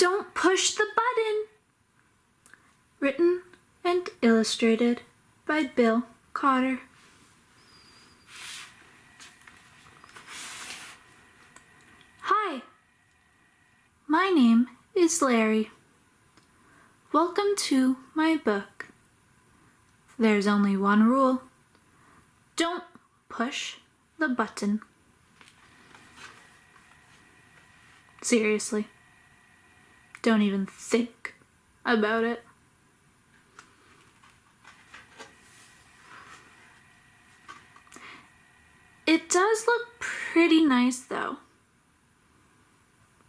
Don't push the button. Written and illustrated by Bill Cotter. Hi, my name is Larry. Welcome to my book. There's only one rule. Don't push the button. Seriously, don't even think about it. It does look pretty nice though.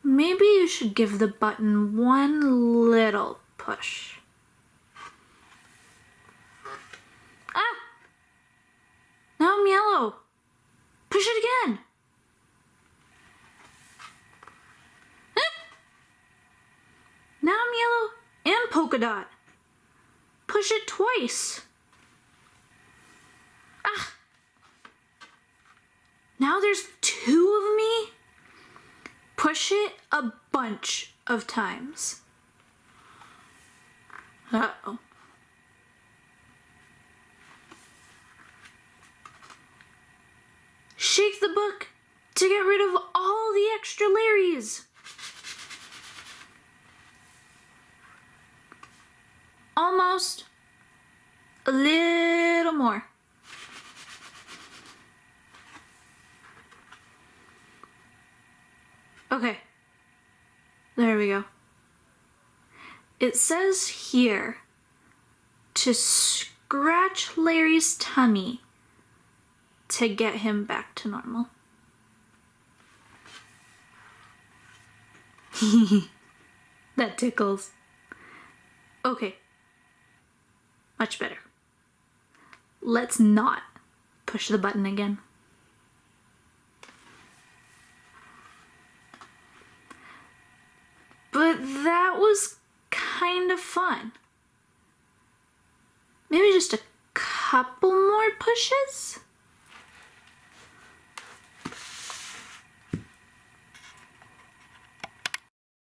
Maybe you should give the button one little push. Ah! Now I'm yellow. Push it again. Now I'm yellow and polka dot. Push it twice. Ah! Now there's two of me. Push it a bunch of times. Uh-oh. Shake the book to get rid of all the extra Larrys. Almost. A little more. Okay. There we go. It says here to scratch Larry's tummy to get him back to normal. That tickles. Okay. Much better. Let's not push the button again. But that was kind of fun. Maybe just a couple more pushes?